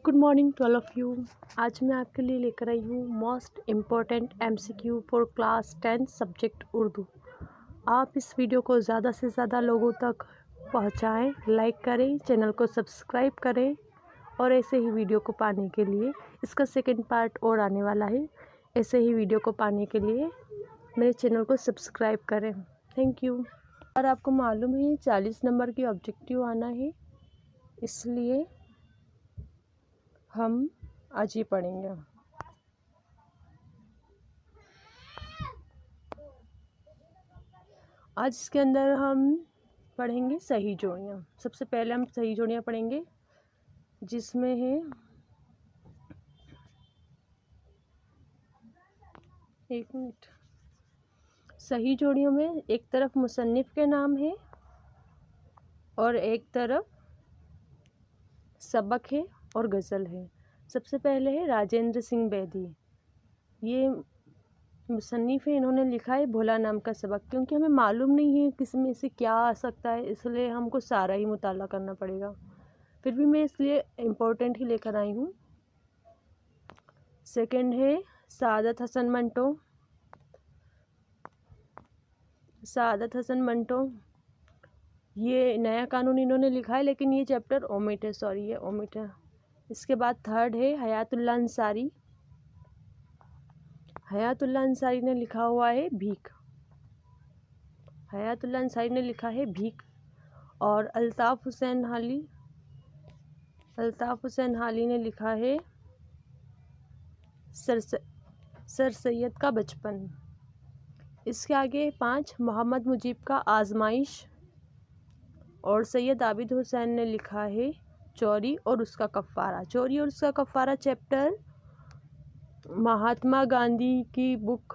Good morning to all of you. आज मैं आपके लिए लेकर आई हूँ most important MCQ for class 10 subject Urdu. आप इस वीडियो को ज़्यादा से ज़्यादा लोगों तक पहुँचाएं, लाइक करें, चैनल को सब्सक्राइब करें और ऐसे ही वीडियो को पाने के लिए इसका सेकंड पार्ट और आने वाला है। ऐसे ही वीडियो को पाने के लिए मेरे चैनल को सब्सक्राइब करें। Thank you. और आपको मालूम है 40 नंबर की ऑब्जेक्टिव आना है, इसलिए हम आज ही पढ़ेंगे। आज इसके अंदर हम पढ़ेंगे सही जोड़ियाँ। सबसे पहले हम सही जोड़ियाँ पढ़ेंगे, जिसमें है एक मिनट। सही जोड़ियों में एक तरफ मुसन्निफ के नाम है और एक तरफ सबक है और गज़ल है। सबसे पहले है राजेंद्र सिंह बेदी। ये मुसन्निफ है, इन्होंने लिखा है भोला नाम का सबक। क्योंकि हमें मालूम नहीं है किसमें से क्या आ सकता है, इसलिए हमको सारा ही मुताला करना पड़ेगा। फिर भी मैं इसलिए इम्पोर्टेंट ही लेकर आई हूँ। सेकंड है सादत हसन मंटो। सादत हसन मंटो, ये नया कानून इन्होंने लिखा है, लेकिन ये चैप्टर ओमिट है, सॉरी ये ओमिट है। इसके बाद थर्ड है हयातुल्लाह अंसारी। हयातुल्लाह अंसारी ने लिखा हुआ है भीख। हयातुल्लाह अंसारी ने लिखा है भीख। और अल्ताफ़ हुसैन हाली, अल्ताफ़ हुसैन हाली ने लिखा है सर सैयद का बचपन। इसके आगे 5 मोहम्मद मुजीब का आजमाइश। और सैयद आबिद हुसैन ने लिखा है चोरी और उसका कफ़ारा। चोरी और उसका कफ़ारा चैप्टर महात्मा गांधी की बुक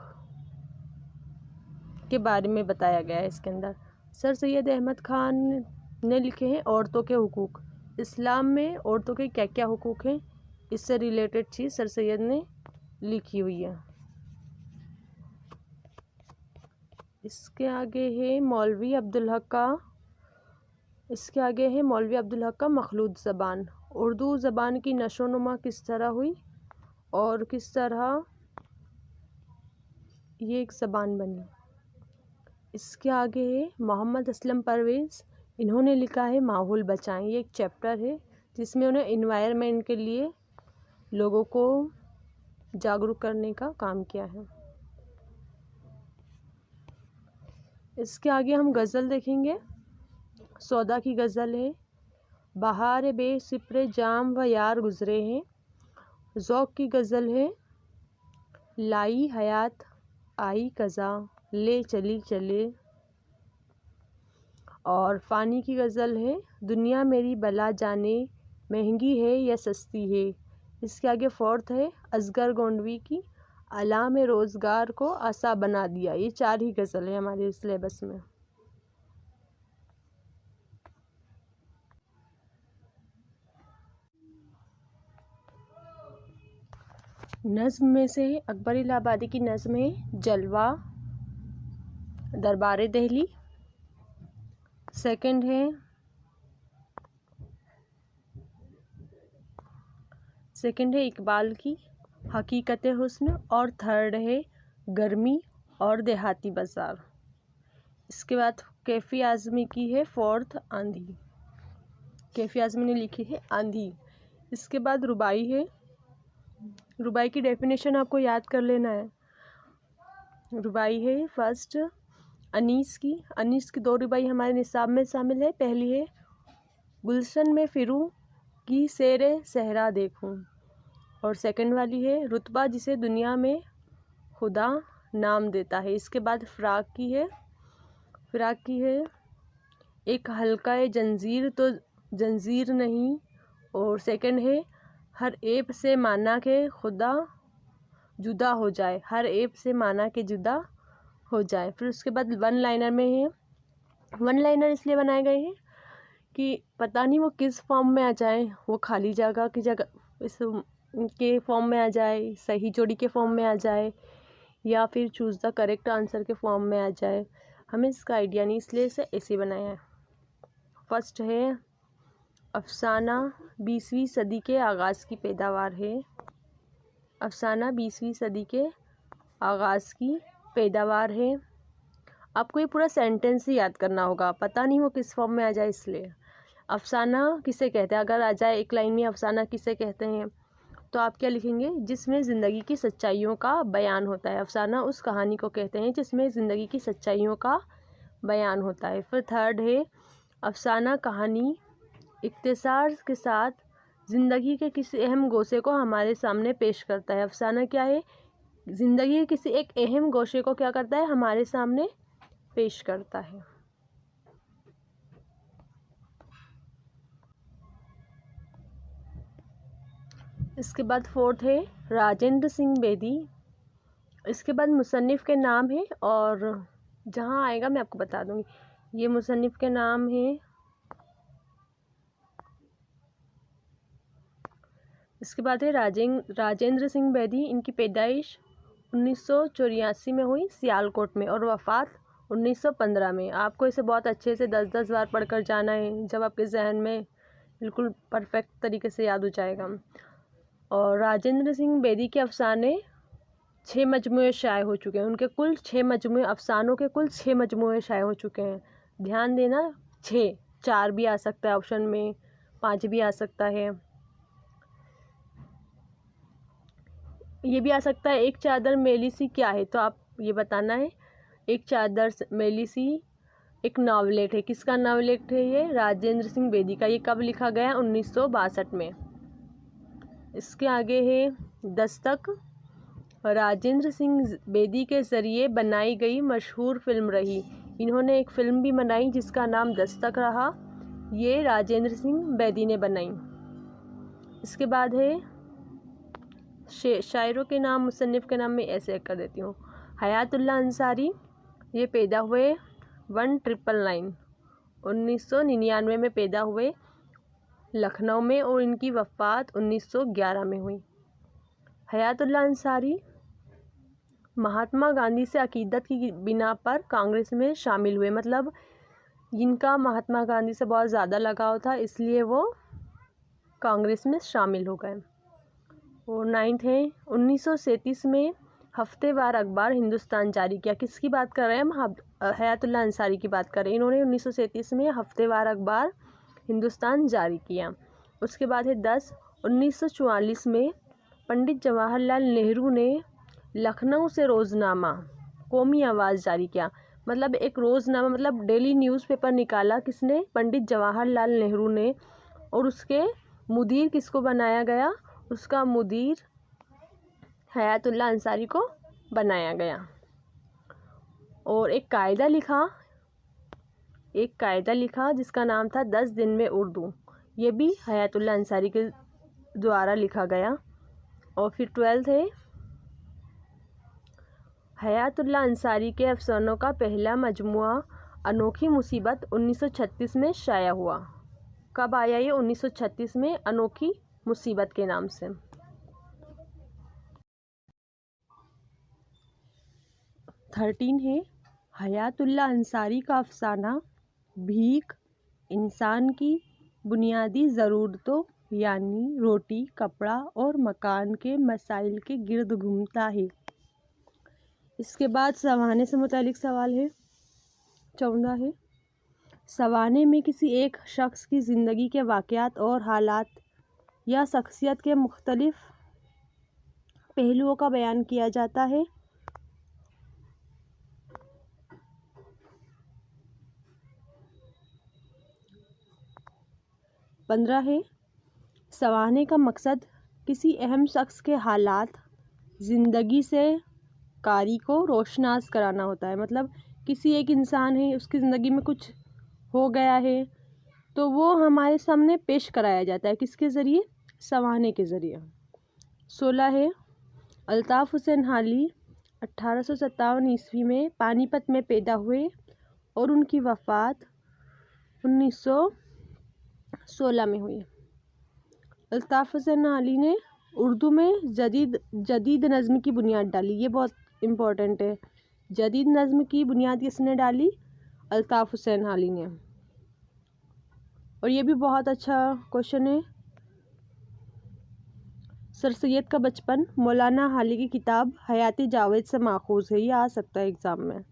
के बारे में बताया गया है इसके अंदर। सर सैयद अहमद ख़ान ने लिखे हैं औरतों के हुकूक। इस्लाम में औरतों के क्या क्या हुकूक हैं, इससे रिलेटेड चीज़ सर सैयद ने लिखी हुई है। इसके आगे है मौलवी अब्दुल हक का, इसके आगे है मौलवी अब्दुल हक का मखलूत ज़बान। उर्दू ज़बान की नशो नुमा किस तरह हुई और किस तरह ये एक ज़बान बनी। इसके आगे है मोहम्मद असलम परवेज़। इन्होंने लिखा है माहौल बचाएं। ये एक चैप्टर है जिसमें उन्हें इन्वायरमेंट के लिए लोगों को जागरूक करने का काम किया है। इसके आगे हम गज़ल देखेंगे। सौदा की गज़ल है बहार बेसिप्रे जाम व यार गुज़रे हैं। ज़ौक़ की गज़ल है लाई हयात आई कज़ा ले चली चले। और फ़ानी की गज़ल है दुनिया मेरी बला जाने महंगी है या सस्ती है। इसके आगे फोर्थ है असगर गोंडवी की अलाम रोज़गार को आसा बना दिया। ये 4 ही गज़ल है हमारे सिलेबस में। नज़्म में से अकबर इलाहाबादी की नज़्म है जलवा दरबार दिल्ली। सेकंड है इकबाल की हकीकत हुस्न। और थर्ड है गर्मी और देहाती बाज़ार। इसके बाद कैफ़ी आज़मी की है फोर्थ आंधी। कैफ़ी आज़मी ने लिखी है आंधी। इसके बाद रुबाई है। रुबाई की डेफिनेशन आपको याद कर लेना है। रुबाई है फर्स्ट अनीस की। अनीस की 2 रुबाई हमारे निसाब में शामिल है। पहली है गुलशन में फिरूं की सेरे सहरा देखूं। और सेकंड वाली है रुतबा जिसे दुनिया में खुदा नाम देता है। इसके बाद फ़राक की है एक हल्का जंजीर तो जंजीर नहीं। और सेकंड है हर ऐब से माना के खुदा जुदा हो जाए। हर ऐब से माना के जुदा हो जाए। फिर उसके बाद वन लाइनर में है। वन लाइनर इसलिए बनाए गए हैं कि पता नहीं वो किस फॉर्म में आ जाए, वो खाली जगह की जगह इस के फॉर्म में आ जाए, सही जोड़ी के फॉर्म में आ जाए, या फिर चूज़ द करेक्ट आंसर के फॉर्म में आ जाए। हमें इसका आइडिया नहीं, इसलिए इसे ऐसे बनाया है। फर्स्ट है अफसाना 20वीं सदी के आगाज़ की पैदावार है। अफसाना 20वीं सदी के आगाज़ की पैदावार है। आपको ये पूरा सेंटेंस ही याद करना होगा, पता नहीं वो किस फॉर्म में आ जाए इसलिए। अफसाना किसे कहते हैं, अगर आ जाए एक लाइन में अफसाना किसे कहते हैं तो आप क्या लिखेंगे, जिसमें ज़िंदगी की सच्चाइयों का बयान होता है। अफसाना उस कहानी को कहते हैं जिसमें ज़िंदगी की सच्चाइयों का बयान होता है। फिर थर्ड है, अफसाना कहानी इख्तिसार के साथ ज़िंदगी के किसी अहम गोशे को हमारे सामने पेश करता है। अफसाना क्या है, ज़िंदगी के किसी एक अहम गोशे को क्या करता है, हमारे सामने पेश करता है। इसके बाद फोर्थ है राजेंद्र सिंह बेदी। इसके बाद मुसन्निफ़ के नाम है और जहाँ आएगा मैं आपको बता दूँगी। ये मुसन्निफ़ के नाम है, इसके बाद है राजेंद्र सिंह बेदी। इनकी पैदाइश 1984 में हुई सियालकोट में और वफ़ात 1915 में। आपको इसे बहुत अच्छे से 10-10 बार पढ़कर जाना है, जब आपके जहन में बिल्कुल परफेक्ट तरीके से याद हो जाएगा। और राजेंद्र सिंह बेदी के अफसाने 6 मजमूए शाये हो चुके हैं। उनके कुल 6 मजमूए, अफसानों के कुल 6 मजमूए शाये हो चुके हैं। ध्यान देना, 6, 4 भी आ सकता है ऑप्शन में, 5 भी आ सकता है, ये भी आ सकता है। एक चादर मेली सी क्या है, तो आप ये बताना है। एक चादर मेली सी एक नावलेट है। किसका नावलेट है ये, राजेंद्र सिंह बेदी का। ये कब लिखा गया, 1962 में। इसके आगे है दस्तक, राजेंद्र सिंह बेदी के ज़रिए बनाई गई मशहूर फिल्म रही। इन्होंने एक फ़िल्म भी बनाई जिसका नाम दस्तक रहा, ये राजेंद्र सिंह बेदी ने बनाई। इसके बाद है शायरों के नाम, मुसन्निफ़ के नाम में ऐसे कर देती हूँ। हयातुल्लाह अंसारी, ये पैदा हुए 1999, 1999 में पैदा हुए लखनऊ में और इनकी वफ़ात 1911 में हुई। हयातुल्लाह अंसारी महात्मा गांधी से अकीदत की बिना पर कांग्रेस में शामिल हुए, मतलब इनका महात्मा गांधी से बहुत ज़्यादा लगाव था, इसलिए वो कांग्रेस में शामिल हो गए। और 9th है 1937 में हफ्तेवार अखबार हिंदुस्तान जारी किया। किसकी बात कर रहे हैं हम, हयातुल्लाह अंसारी की बात कर रहे हैं। इन्होंने 1937 में हफ्तेवार अखबार हिंदुस्तान जारी किया। उसके बाद है 10, 1944 में पंडित जवाहरलाल नेहरू ने लखनऊ से रोज़नामा कौमी आवाज़ जारी किया। मतलब एक रोज़नामा, मतलब डेली न्यूज़पेपर निकाला किसने, पंडित जवाहरलाल नेहरू ने। और उसके मुदीर किसको बनाया गया, उसका मुदीर हयातुल्लाह अंसारी को बनाया गया। और एक कायदा लिखा जिसका नाम था 10 दिन में उर्दू, ये भी हयातुल्लाह अंसारी के द्वारा लिखा गया। और फिर 12th है हयातुल्लाह अंसारी के अफसानों का पहला मजमुआ अनोखी मुसीबत 1936 में शाया हुआ। कब आया ये, 1936 में, अनोखी मुसीबत के नाम से। 13 है हयातुल्लाह अंसारी का अफसाना भीख इंसान की बुनियादी ज़रूरतों यानी रोटी, कपड़ा और मकान के मसाइल के गिर्द घूमता है। इसके बाद सवाने से मुतालिक सवाल है। 14 है सवाने में किसी एक शख्स की ज़िंदगी के वाक़यात और हालात या शख्सियत के मुख्तलिफ पहलुओं का बयान किया जाता है। 15 है सवाने का मकसद किसी अहम शख्स के हालात ज़िंदगी से कारी को रोशनास कराना होता है। मतलब किसी एक इंसान है, उसकी ज़िंदगी में कुछ हो गया है तो वो हमारे सामने पेश कराया जाता है, किसके ज़रिए, सवाने के ज़रिए। 16 है अल्ताफ़ हुसैन हाली 1857 ईस्वी में पानीपत में पैदा हुए और उनकी वफ़ात 1916 में हुई। अल्ताफ़ हुसैन हाली ने उर्दू में जदीद नज़्म की बुनियाद डाली, ये बहुत इम्पोर्टेंट है। जदीद नज़्म की बुनियाद किसने डाली, अल्ताफ़ हुसैन हाली ने। और ये भी बहुत अच्छा क्वेश्चन है। सर सैयद का बचपन मौलाना हाली की किताब हयाती जावेद से माखूज है। ये आ सकता है एग्ज़ाम में।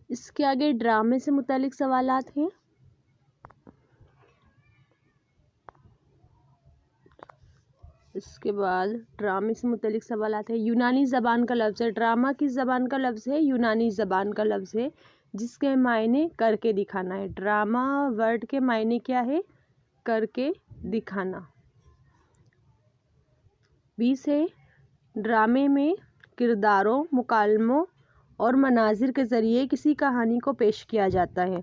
इसके आगे ड्रामे से मुतालिक सवालात हैं। इसके बाद ड्रामे से मुतालिक सवालात है। यूनानी ज़बान का लफ्ज़ है। ड्रामा किस ज़बान का लफ्ज़ है? यूनानी ज़बान का लफ्ज़ है, जिसके मायने करके दिखाना है। ड्रामा वर्ड के मायने क्या है? करके दिखाना। 20 है, ड्रामे में किरदारों, मुकालमों और मनाजिर के ज़रिए किसी कहानी को पेश किया जाता है।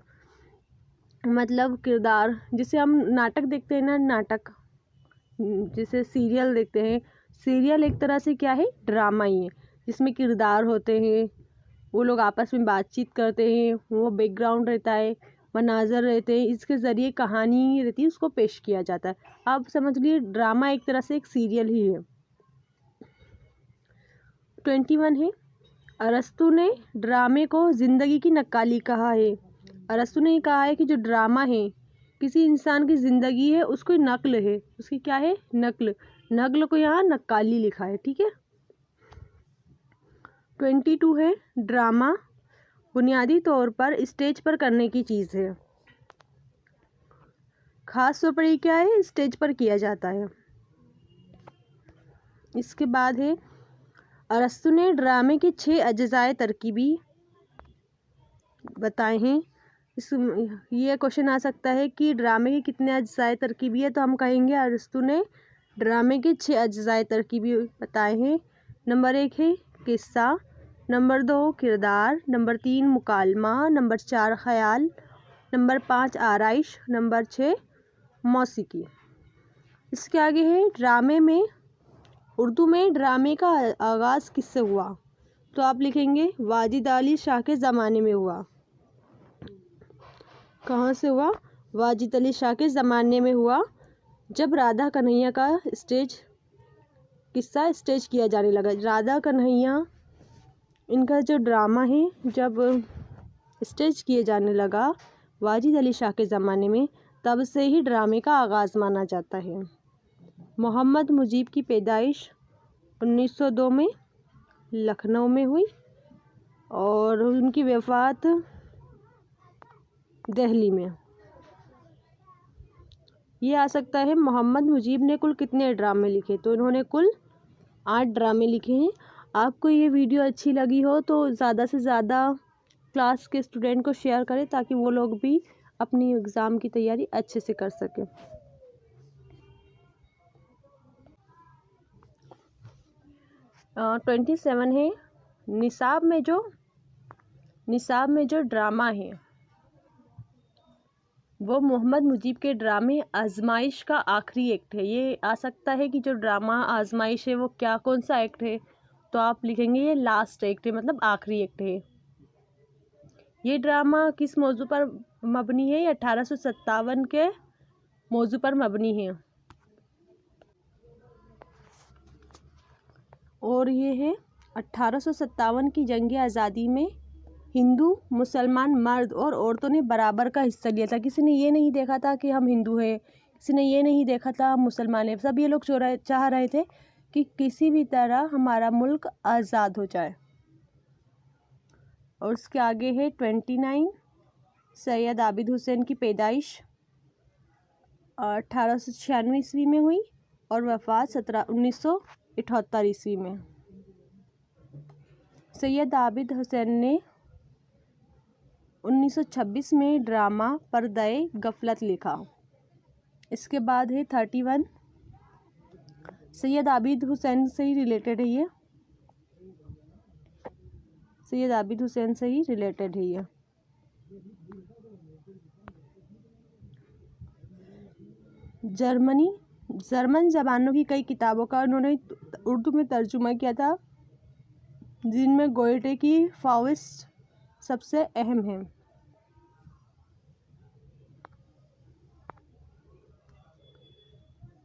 मतलब किरदार, जिसे हम नाटक देखते हैं ना, नाटक जिसे सीरियल देखते हैं, सीरियल एक तरह से क्या है? ड्रामा ही है, जिसमें किरदार होते हैं, वो लोग आपस में बातचीत करते हैं, वो बैकग्राउंड रहता है, मनाजर रहते हैं, इसके ज़रिए कहानी रहती है, उसको पेश किया जाता है। आप समझ लिए ड्रामा एक तरह से एक सीरियल ही है। 21 है, अरस्तु ने ड्रामे को ज़िंदगी की नक्काली कहा है। अरस्तु ने कहा है कि जो ड्रामा है किसी इंसान की ज़िंदगी है, उसको नक्ल है, उसकी क्या है? नक्ल। नक्ल को यहाँ नक्काली लिखा है, ठीक है। 22 है, ड्रामा बुनियादी तौर पर स्टेज पर करने की चीज़ है। ख़ास तौर पर ये क्या है? स्टेज पर किया जाता है। इसके बाद है, अरस्तु ने ड्रामे के 6 अज्जाए तरकीबी बताए हैं। ये क्वेश्चन आ सकता है कि ड्रामे के कितने अज्जाए तरकीबी है, तो हम कहेंगे अरस्तु ने ड्रामे के 6 अज्जाए तरकीबी बताए हैं। नंबर 1 है किस्सा, नंबर 2 किरदार, नंबर 3 मुकालमा, नंबर 4 ख़याल, नंबर 5 आराइश, नंबर 6 मौसीकी। इसके आगे है ड्रामे में, उर्दू में ड्रामे का आगाज़ किससे हुआ? तो आप लिखेंगे वाजिद अली शाह के ज़माने में हुआ। कहाँ से हुआ? वाजिद अली शाह के ज़माने में हुआ, जब राधा कन्हैया का किस्सा स्टेज किया जाने लगा। राधा कन्हैया इनका जो ड्रामा है जब स्टेज किए जाने लगा वाजिद अली शाह के ज़माने में, तब से ही ड्रामे का आगाज़ माना जाता है। मोहम्मद मुजीब की पैदाइश 1902 में लखनऊ में हुई और उनकी वफ़ात दिल्ली में। ये आ सकता है मोहम्मद मुजीब ने कुल कितने ड्रामे लिखे? तो इन्होंने कुल 8 ड्रामे लिखे हैं। आपको ये वीडियो अच्छी लगी हो तो ज़्यादा से ज़्यादा क्लास के स्टूडेंट को शेयर करें, ताकि वो लोग भी अपनी एग्ज़ाम की तैयारी अच्छे से कर सकें। 27 है, निसाब में जो ड्रामा है वो मोहम्मद मुजीब के ड्रामे आजमाइश का आखिरी एक्ट है। ये आ सकता है कि जो ड्रामा आजमाइश है वो कौन सा एक्ट है? तो आप लिखेंगे ये लास्ट एक्ट है, मतलब आखिरी एक्ट है। ये ड्रामा किस मौजू पर मबनी है? 1857 के मौजू पर मबनी है। और ये है 1857 की जंग आज़ादी में हिंदू मुसलमान मर्द और औरतों ने बराबर का हिस्सा लिया था। किसी ने ये नहीं देखा था कि हम हिंदू हैं, किसी ने ये नहीं देखा था हम मुसलमान हैं। सब ये लोग चाह रहे थे कि किसी भी तरह हमारा मुल्क आज़ाद हो जाए। और उसके आगे है 29, सैयद आबिद हुसैन की पैदाइश 1896 ईस्वी में हुई और वफ़ात 1978 ईस्वी में। सैयद आबिद हुसैन ने 1926 में ड्रामा पर्दाए गफलत लिखा। इसके बाद है 31, सैयद आबिद हुसैन से ही रिलेटेड है ये, सैयद आबिद हुसैन से ही रिलेटेड है ये। जर्मन ज़बानों की कई किताबों का उन्होंने उर्दू में तर्जुमा किया था, जिनमें गोएटे की फाउस्ट सबसे अहम है।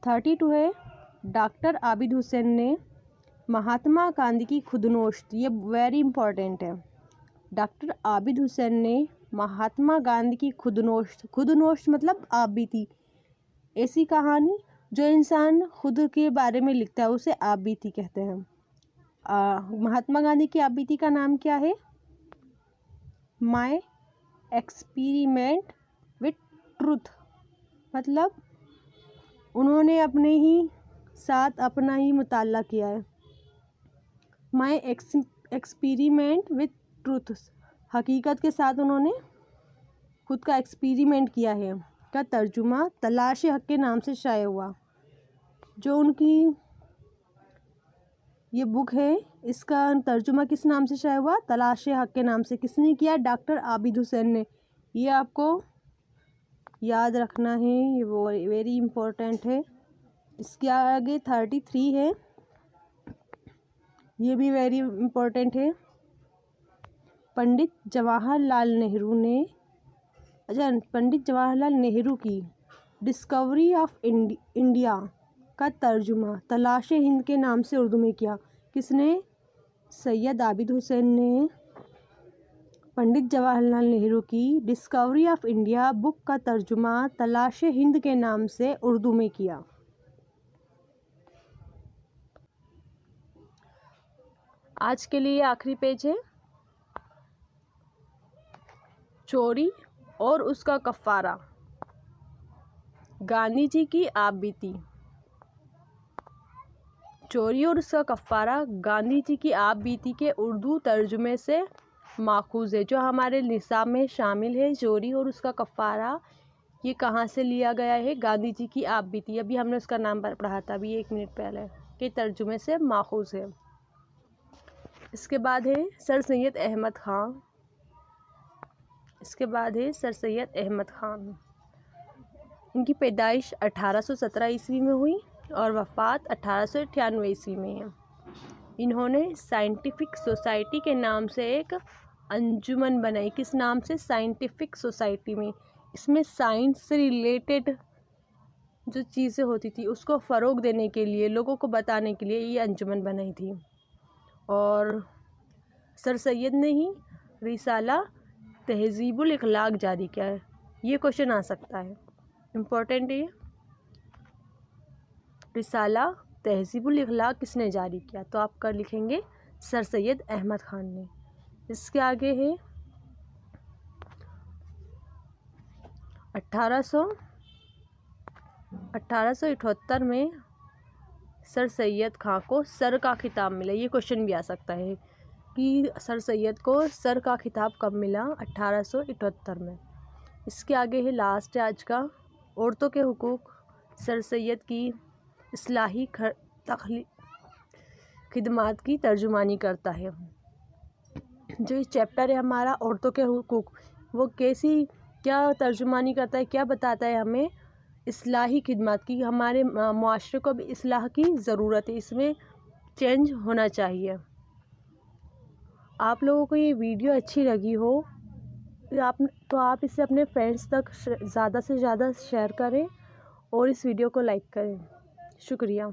थर्टी 32 है, डॉक्टर आबिद हुसैन ने महात्मा गांधी की खुदनोश्त, ये वेरी इंपॉर्टेंट है, डॉक्टर आबिद हुसैन ने महात्मा गांधी की खुदनोश मतलब आप बीती, ऐसी कहानी जो इंसान खुद के बारे में लिखता है उसे आप बीती कहते हैं। महात्मा गांधी की आप बीती का नाम क्या है? माय एक्सपेरिमेंट विथ ट्रूथ, मतलब उन्होंने अपने ही साथ अपना ही मुताला किया है। माय एक्सपेरिमेंट विथ ट्रूथ, हकीकत के साथ उन्होंने खुद का एक्सपेरिमेंट किया है, का तर्जुमा तलाश हक के नाम से शाया हुआ। जो उनकी ये बुक है इसका तर्जुमा किस नाम से शाया हुआ? तलाश हक के नाम से। किसने किया? डॉक्टर आबिद हुसैन ने। ये आपको याद रखना है, ये वो वेरी इम्पोर्टेंट है। इसके आगे 33 है, ये भी वेरी इम्पोर्टेंट है। पंडित जवाहरलाल नेहरू की डिस्कवरी ऑफ इंडिया का तर्जुमा तलाश हिंद के नाम से उर्दू में किया। किसने? सैयद आबिद हुसैन ने पंडित जवाहरलाल नेहरू की डिस्कवरी ऑफ इंडिया बुक का तर्जुमा तलाश हिंद के नाम से उर्दू में किया। आज के लिए आखिरी पेज है, चोरी और उसका कफ़ारा। गांधी जी की आप बीती। चोरी और उसका कफ़ारा गांधी जी की आप बीती के उर्दू तर्जुमे से माखूज़ है, जो हमारे निसाब में शामिल है। चोरी और उसका कफ़ारा ये कहाँ से लिया गया है? गांधी जी की आप बीती, अभी हमने उसका नाम पढ़ा था अभी 1 मिनट पहले, के तर्जुमे से माखूज़ है। इसके बाद है सर सैयद अहमद ख़ान। इनकी पैदाइश 1817 ईस्वी में हुई और वफ़ात 1898 ईस्वी में है। इन्होंने साइंटिफिक सोसाइटी के नाम से एक अंजुमन बनाई। किस नाम से? साइंटिफिक सोसाइटी में। इसमें साइंस से रिलेटेड जो चीज़ें होती थी उसको फ़रोग़ देने के लिए, लोगों को बताने के लिए ये अंजुमन बनाई थी। और सर सैयद ने ही रिसाला तहज़ीबुल इखलाक जारी किया है। ये क्वेश्चन आ सकता है, इम्पोर्टेंट है। रिसाला तहज़ीबुल इखलाक किसने जारी किया? तो आप कर लिखेंगे सर सैयद अहमद ख़ान ने। इसके आगे है 1878 में सर सैयद ख़ान को सर का खिताब मिला। ये क्वेश्चन भी आ सकता है कि सर सैयद को सर का खिताब कब मिला? 1878 में। इसके आगे है लास्ट है आज का, औरतों के हुकूक। सर सैयद की इस्लाही खिदमात की तर्जुमानी करता है। जो ये चैप्टर है हमारा औरतों के हुकूक, वो क्या तर्जुमानी करता है, क्या बताता है हमें? इस्लाही खिदमत की। हमारे मुआशरे को भी इस्लाह की ज़रूरत है, इसमें चेंज होना चाहिए। आप लोगों को ये वीडियो अच्छी लगी हो तो आप इसे अपने फ्रेंड्स तक ज़्यादा से ज़्यादा शेयर करें और इस वीडियो को लाइक करें। शुक्रिया।